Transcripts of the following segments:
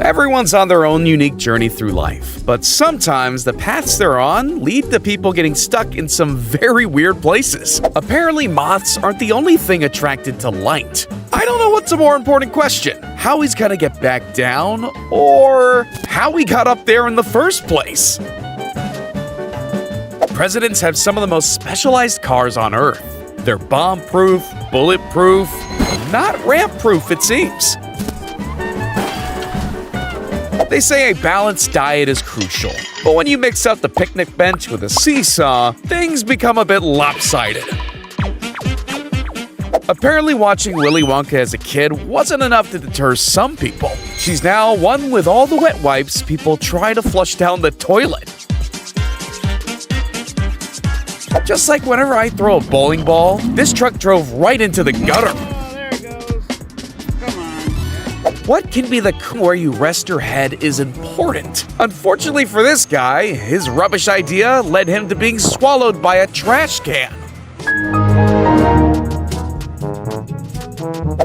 Everyone's on their own unique journey through life, but sometimes the paths they're on lead to people getting stuck in some very weird places. Apparently, moths aren't the only thing attracted to light. I don't know what's a more important question: how he's gonna get back down, or how he got up there in the first place. Presidents have some of the most specialized cars on Earth. They're bomb-proof, bulletproof, not ramp-proof, it seems. They say a balanced diet is crucial, but when you mix up the picnic bench with a seesaw, things become a bit lopsided. Apparently, watching Willy Wonka as a kid wasn't enough to deter some people. She's now one with all the wet wipes people try to flush down the toilet. Just like whenever I throw a bowling ball, this truck drove right into the gutter. There it goes. Come on. What can be the where you rest your head is important. Unfortunately for this guy, his rubbish idea led him to being swallowed by a trash can.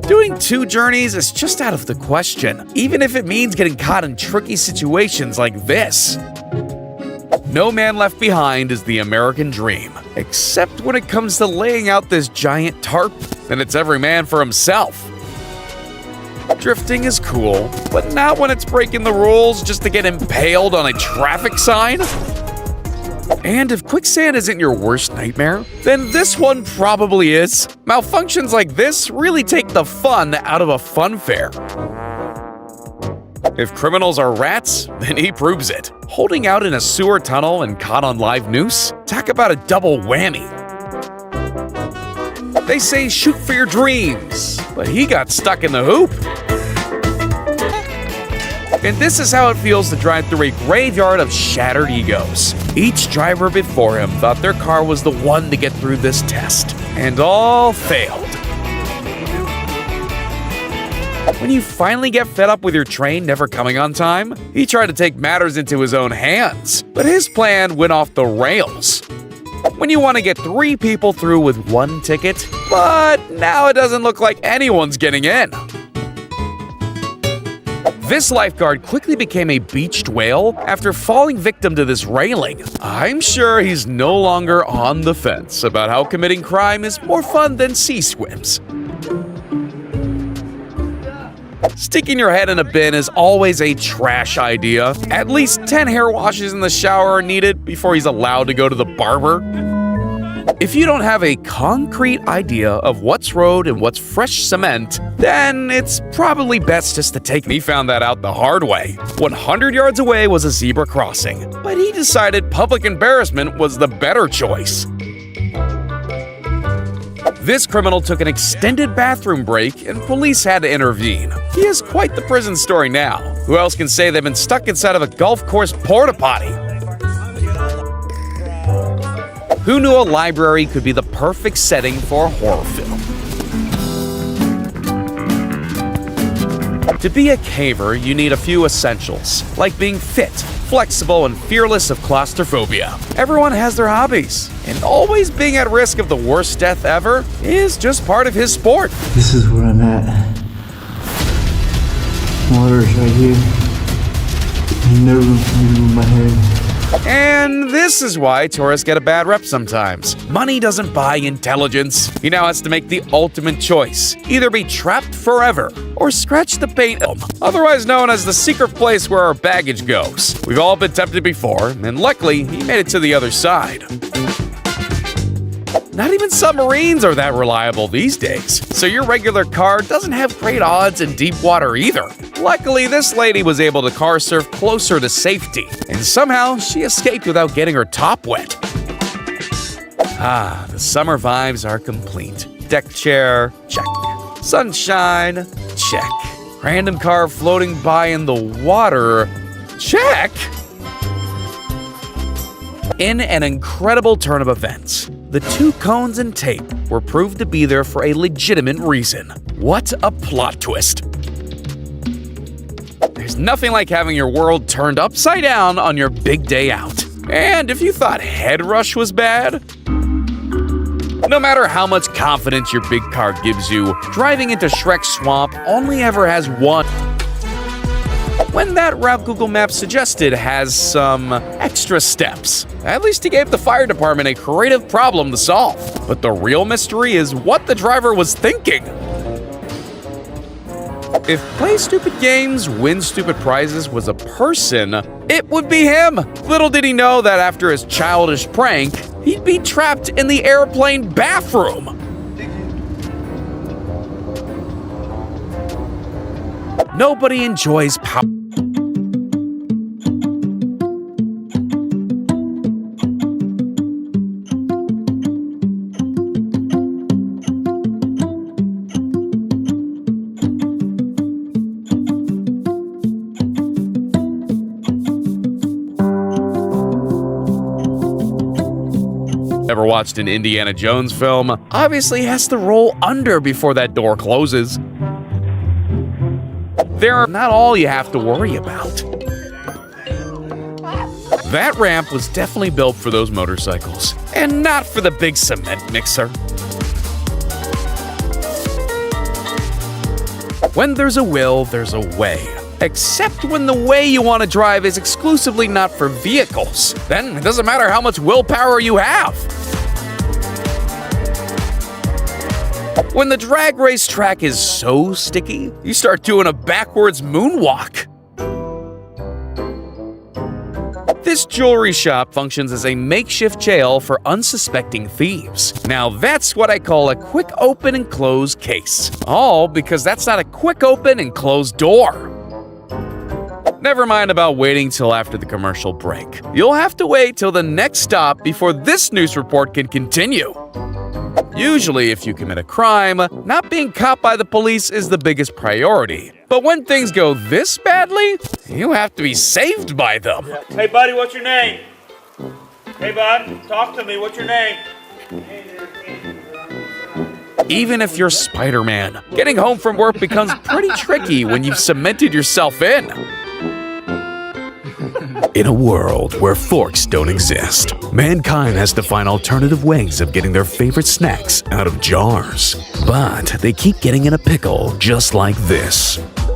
Doing 2 journeys is just out of the question, even if it means getting caught in tricky situations like this. No man left behind is the American dream, except when it comes to laying out this giant tarp, then it's every man for himself. Drifting is cool, but not when it's breaking the rules just to get impaled on a traffic sign. And if quicksand isn't your worst nightmare, then this one probably is. Malfunctions like this really take the fun out of a fun fair. If criminals are rats, then he proves it. Holding out in a sewer tunnel and caught on live noose? Talk about a double whammy. They say shoot for your dreams, but he got stuck in the hoop. And this is how it feels to drive through a graveyard of shattered egos. Each driver before him thought their car was the one to get through this test, and all failed. When you finally get fed up with your train never coming on time, he tried to take matters into his own hands, but his plan went off the rails. When you want to get 3 people through with 1 ticket, but now it doesn't look like anyone's getting in. This lifeguard quickly became a beached whale after falling victim to this railing. I'm sure he's no longer on the fence about how committing crime is more fun than sea swims. Sticking your head in a bin is always a trash idea. At least 10 hair washes in the shower are needed before he's allowed to go to the barber. If you don't have a concrete idea of what's road and what's fresh cement, then it's probably best just to take. He found that out the hard way. 100 yards away was a zebra crossing, but he decided public embarrassment was the better choice. This criminal took an extended bathroom break and police had to intervene. He has quite the prison story now. Who else can say they've been stuck inside of a golf course porta potty? Who knew a library could be the perfect setting for a horror film? To be a caver, you need a few essentials, like being fit, flexible, and fearless of claustrophobia. Everyone has their hobbies, and always being at risk of the worst death ever is just part of his sport. This is where I'm at. Water's right here. No room for me to move my head. And this is why tourists get a bad rep sometimes. Money doesn't buy intelligence. He now has to make the ultimate choice. Either be trapped forever or scratch the paint film, otherwise known as the secret place where our baggage goes. We've all been tempted before, and luckily, he made it to the other side. Not even submarines are that reliable these days, so your regular car doesn't have great odds in deep water either. Luckily, this lady was able to car surf closer to safety, and somehow she escaped without getting her top wet. Ah, the summer vibes are complete. Deck chair, check. Sunshine, check. Random car floating by in the water, check. In an incredible turn of events, the 2 cones and tape were proved to be there for a legitimate reason. What a plot twist! There's nothing like having your world turned upside down on your big day out. And if you thought head rush was bad, no matter how much confidence your big car gives you, driving into Shrek's swamp only ever has one. when that route Google Maps suggested has some extra steps. At least he gave the fire department a creative problem to solve. But the real mystery is what the driver was thinking. If Play Stupid Games, Win Stupid Prizes was a person, it would be him. Little did he know that after his childish prank, he'd be trapped in the airplane bathroom. Nobody enjoys power. Ever watched an Indiana Jones film? Obviously has to roll under before that door closes. They're not all you have to worry about. That ramp was definitely built for those motorcycles, and not for the big cement mixer. When there's a will, there's a way. Except when the way you want to drive is exclusively not for vehicles. Then it doesn't matter how much willpower you have. When the drag race track is so sticky, you start doing a backwards moonwalk. This jewelry shop functions as a makeshift jail for unsuspecting thieves. Now that's what I call a quick open and close case. All because that's not a quick open and close door. Never mind about waiting till after the commercial break. You'll have to wait till the next stop before this news report can continue. Usually, if you commit a crime, not being caught by the police is the biggest priority. But when things go this badly, you have to be saved by them. Hey, buddy, what's your name? Hey, bud, talk to me. What's your name? Even if you're Spider-Man, getting home from work becomes pretty tricky when you've cemented yourself in. In a world where forks don't exist, mankind has to find alternative ways of getting their favorite snacks out of jars. But they keep getting in a pickle just like this.